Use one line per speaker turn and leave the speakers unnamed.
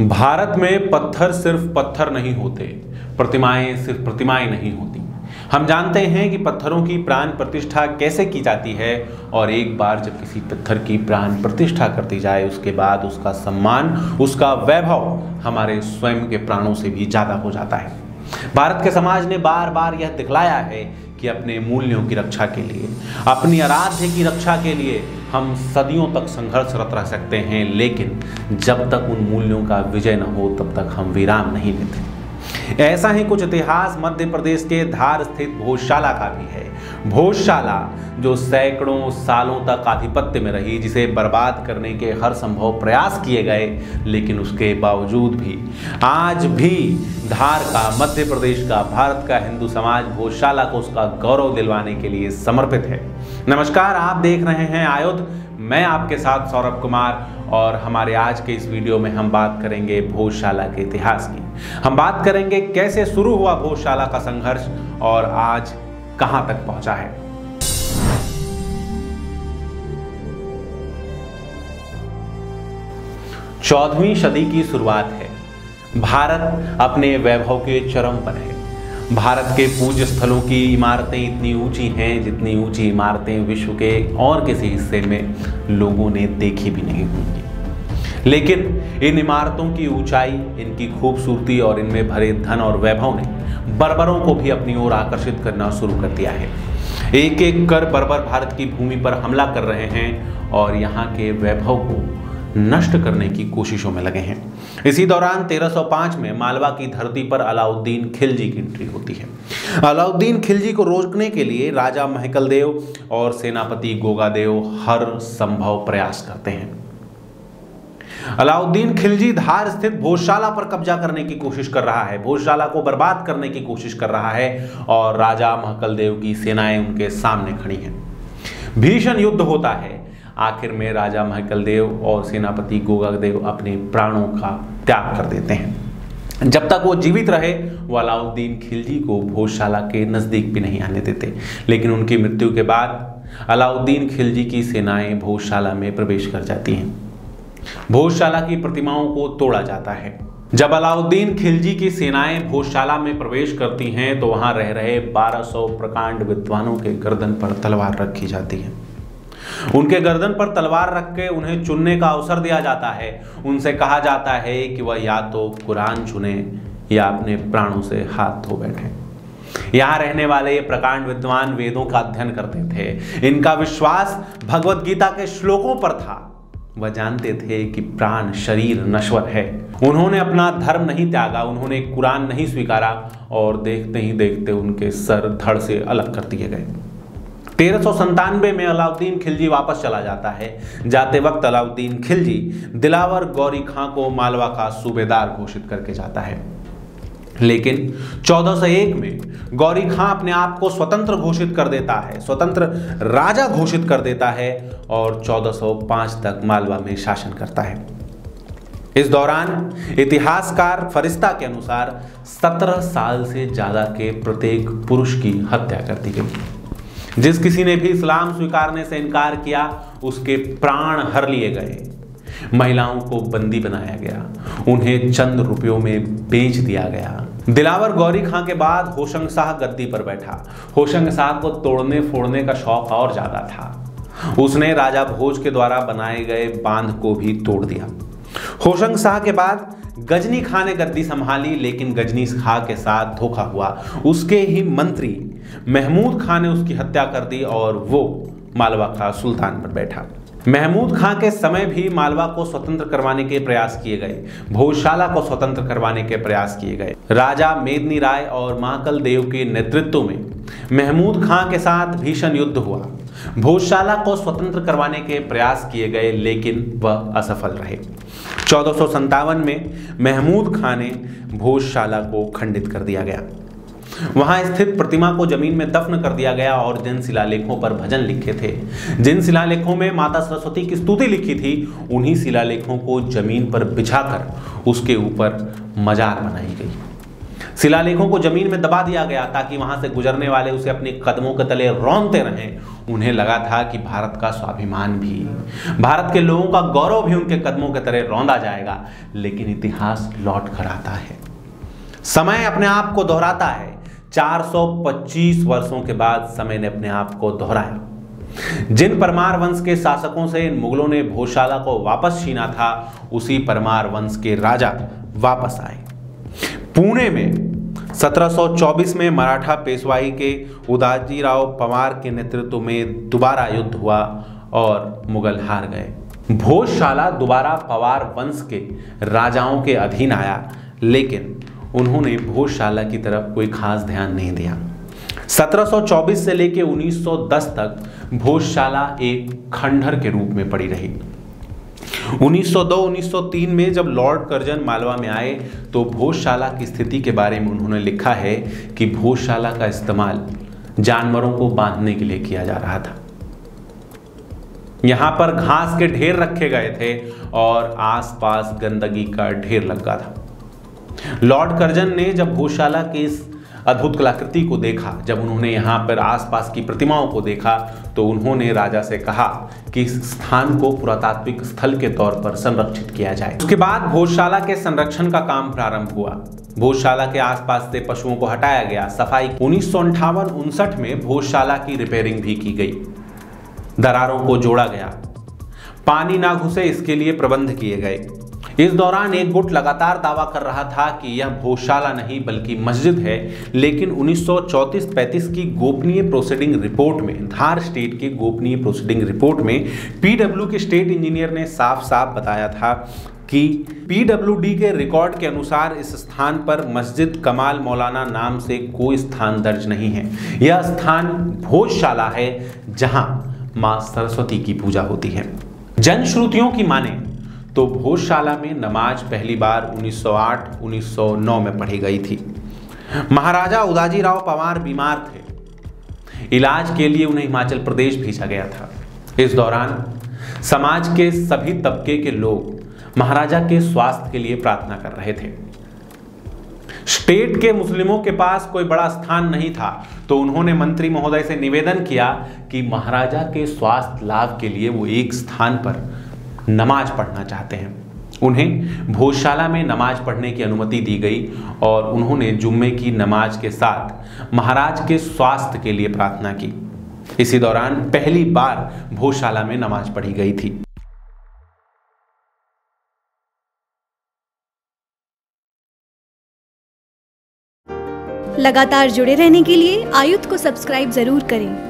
भारत में पत्थर सिर्फ पत्थर नहीं होते, प्रतिमाएं सिर्फ प्रतिमाएं नहीं होती। हम जानते हैं कि पत्थरों की प्राण प्रतिष्ठा कैसे की जाती है और एक बार जब किसी पत्थर की प्राण प्रतिष्ठा कर दी जाए उसके बाद उसका सम्मान, उसका वैभव हमारे स्वयं के प्राणों से भी ज़्यादा हो जाता है। भारत के समाज ने बार बार यह दिखलाया है कि अपने मूल्यों की रक्षा के लिए, अपनी आराध्य की रक्षा के लिए हम सदियों तक संघर्षरत रह सकते हैं, लेकिन जब तक उन मूल्यों का विजय न हो तब तक हम विराम नहीं लेते। ऐसा ही कुछ इतिहास मध्य प्रदेश के धार स्थित भोजशाला का भी है। भोजशाला जो सैकड़ों सालों तक आधिपत्य में रही, जिसे बर्बाद करने के हर संभव प्रयास किए गए, लेकिन उसके बावजूद भी आज भी धार का, मध्य प्रदेश का, भारत का हिंदू समाज भोजशाला को उसका गौरव दिलवाने के लिए समर्पित है। नमस्कार, आप देख रहे हैं आयुध। मैं आपके साथ सौरभ कुमार और हमारे आज के इस वीडियो में हम बात करेंगे भोजशाला के इतिहास की। हम बात करेंगे कैसे शुरू हुआ भोजशाला का संघर्ष और आज कहां तक पहुंचा है। चौदहवीं सदी की शुरुआत है। भारत अपने वैभव के चरम पर है। भारत के पूज्य स्थलों की इमारतें इतनी ऊंची हैं जितनी ऊंची इमारतें विश्व के और किसी हिस्से में लोगों ने देखी भी नहीं होंगी। लेकिन इन इमारतों की ऊंचाई, इनकी खूबसूरती और इनमें भरे धन और वैभव ने बर्बरों को भी अपनी ओर आकर्षित करना शुरू कर दिया है। एक एक कर बर्बर भारत की भूमि पर हमला कर रहे हैं और यहाँ के वैभव को नष्ट करने की कोशिशों में लगे हैं। इसी दौरान 1305 में मालवा की धरती पर अलाउद्दीन खिलजी की एंट्री होती है। अलाउद्दीन खिलजी को रोकने के लिए राजा महकल देव और सेनापति गोगादेव हर संभव प्रयास करते हैं। अलाउद्दीन खिलजी धार स्थित भोजशाला पर कब्जा करने की कोशिश कर रहा है, भोजशाला को बर्बाद करने की कोशिश कर रहा है और राजा महकल देव की सेनाएं उनके सामने खड़ी हैं। भीषण युद्ध होता है। आखिर में राजा महकल देव और सेनापति गोगादेव अपने प्राणों का त्याग कर देते हैं। जब तक वो जीवित रहे वो अलाउद्दीन खिलजी को भोजशाला के नजदीक भी नहीं आने देते, लेकिन उनकी मृत्यु के बाद अलाउद्दीन खिलजी की सेनाएं भोजशाला में प्रवेश कर जाती हैं। भोजशाला की प्रतिमाओं को तोड़ा जाता है। जब अलाउद्दीन खिलजी की सेनाएं भोजशाला में प्रवेश करती हैं तो वहां रह रहे 1200 प्रकांड विद्वानों के गर्दन पर तलवार रखी जाती है। उनके गर्दन पर तलवार रख के उन्हें चुनने का अवसर दिया जाता है। उनसे कहा जाता है कि वह या तो कुरान चुने या अपने प्राणों से हाथ धो बैठे। यहाँ रहने वाले ये प्रकांड विद्वान वेदों का अध्ययन करते थे। इनका विश्वास भगवत गीता के श्लोकों पर था। वह जानते थे कि प्राण शरीर नश्वर है। उन्होंने अपना धर्म नहीं त्यागा, उन्होंने कुरान नहीं स्वीकारा और देखते ही देखते उनके सर धड़ से अलग कर दिए गए। 1397 में अलाउद्दीन खिलजी वापस चला जाता है। जाते वक्त अलाउद्दीन खिलजी दिलावर गौरी खां को मालवा का सूबेदार घोषित करके जाता है, लेकिन 1401 में गौरी खां अपने आप को स्वतंत्र घोषित कर देता है, स्वतंत्र राजा घोषित कर देता है और 1405 तक मालवा में शासन करता है। इस दौरान इतिहासकार फरिश्ता के अनुसार 17 साल से ज्यादा के प्रत्येक पुरुष की हत्या कर दी गई। जिस किसी ने भी इस्लाम स्वीकारने से इनकार किया उसके प्राण हर लिए गए। महिलाओं को बंदी बनाया गया, उन्हें चंद रुपयों में बेच दिया गया। दिलावर गौरी खां के बाद होशंग शाह गद्दी पर बैठा। होशंग शाह को तोड़ने फोड़ने का शौक और ज्यादा था। उसने राजा भोज के द्वारा बनाए गए बांध को भी तोड़ दिया। होशंग शाह के बाद गजनी खां ने गद्दी संभाली, लेकिन गजनी खां के साथ धोखा हुआ। उसके ही मंत्री महमूद खां ने उसकी हत्या कर दी और वो मालवा का सुल्तान पर बैठा। महमूद खां के समय भी मालवा को स्वतंत्र करवाने के प्रयास किए गए, भोजशाला को स्वतंत्र करवाने के प्रयास किए गए। राजा मेदनी राय और महकल देव के नेतृत्व में महमूद खां के साथ भीषण युद्ध हुआ। भोजशाला को स्वतंत्र करवाने के प्रयास किए गए, लेकिन वह असफल रहे। 1457 में महमूद खां ने भोजशाला को खंडित कर दिया गया। वहां स्थित प्रतिमा को जमीन में दफन कर दिया गया और जिन शिलालेखों पर भजन लिखे थे, जिन शिलालेखों में माता सरस्वती की स्तुति लिखी थी, उन्हीं शिलालेखों को जमीन पर बिछाकर उसके ऊपर मजार बनाई गई। शिलालेखों को जमीन में दबा दिया गया ताकि वहां से गुजरने वाले उसे अपने कदमों के तले रौंदते रहें। उन्हें लगा था कि भारत का स्वाभिमान भी, भारत के लोगों का गौरव भी उनके कदमों के तले रौंदा जाएगा। लेकिन इतिहास लौट कर आता है, समय अपने आप को दोहराता है। 425 वर्षों के बाद समय ने अपने आप को दोहराया। जिन परमार वंश के शासकों से इन मुगलों ने भोजशाला को वापस छीना था, उसी परमार वंश के राजा वापस आए। पुणे में 1724 में मराठा पेशवाई के उदाजीराव पवार के नेतृत्व में दोबारा युद्ध हुआ और मुगल हार गए। भोजशाला दोबारा पवार वंश के राजाओं के अधीन आया, लेकिन उन्होंने भोजशाला की तरफ कोई खास ध्यान नहीं दिया। 1724 से लेकर 1910 तक भोजशाला एक खंडहर के रूप में पड़ी रही। 1902-1903 में जब लॉर्ड कर्जन मालवा में आए तो भोजशाला की स्थिति के बारे में उन्होंने लिखा है कि भोजशाला का इस्तेमाल जानवरों को बांधने के लिए किया जा रहा था। यहां पर घास के ढेर रखे गए थे और आसपास गंदगी का ढेर लगा था। लॉर्ड कर्जन ने जब भोजशाला की इस अद्भुत कलाकृति को देखा, जब उन्होंने यहाँ पर आसपास की प्रतिमाओं को देखा, तो उन्होंने राजा से कहा कि इस स्थान को पुरातात्विक स्थल के तौर पर संरक्षित किया जाए। उसके बाद भोजशाला के संरक्षण का काम प्रारंभ हुआ। भोजशाला के आसपास से पशुओं को हटाया गया, सफाई। 1958-59 में भोजशाला की रिपेयरिंग भी की गई, दरारों को जोड़ा गया, पानी ना घुसे इसके लिए प्रबंध किए गए। इस दौरान एक गुट लगातार दावा कर रहा था कि यह भोजशाला नहीं बल्कि मस्जिद है, लेकिन 1934-35 की गोपनीय प्रोसीडिंग रिपोर्ट में, धार स्टेट के गोपनीय प्रोसीडिंग रिपोर्ट में पीडब्ल्यू के स्टेट इंजीनियर ने साफ साफ बताया था कि पीडब्ल्यूडी के रिकॉर्ड के अनुसार इस स्थान पर मस्जिद कमाल मौलाना नाम से कोई स्थान दर्ज नहीं है। यह स्थान भोजशाला है जहां मां सरस्वती की पूजा होती है। जनश्रुतियों की माने तो भोजशाला में नमाज पहली बार 1908-1909 में पढ़ी गई थी। महाराजा उदाजीराव पवार बीमार थे, इलाज के लिए उन्हें हिमाचल प्रदेश भेजा गया था। इस दौरान समाज के सभी तबके के लोग महाराजा के स्वास्थ्य के लिए प्रार्थना कर रहे थे। स्टेट के मुस्लिमों के पास कोई बड़ा स्थान नहीं था, तो उन्होंने मंत्री महोदय से निवेदन किया कि महाराजा के स्वास्थ्य लाभ के लिए वो एक स्थान पर नमाज पढ़ना चाहते हैं। उन्हें भोजशाला में नमाज पढ़ने की अनुमति दी गई और उन्होंने जुम्मे की नमाज के साथ महाराज के स्वास्थ्य के लिए प्रार्थना की। इसी दौरान पहली बार भोजशाला में नमाज पढ़ी गई थी।
लगातार जुड़े रहने के लिए आयुध को सब्सक्राइब जरूर करें।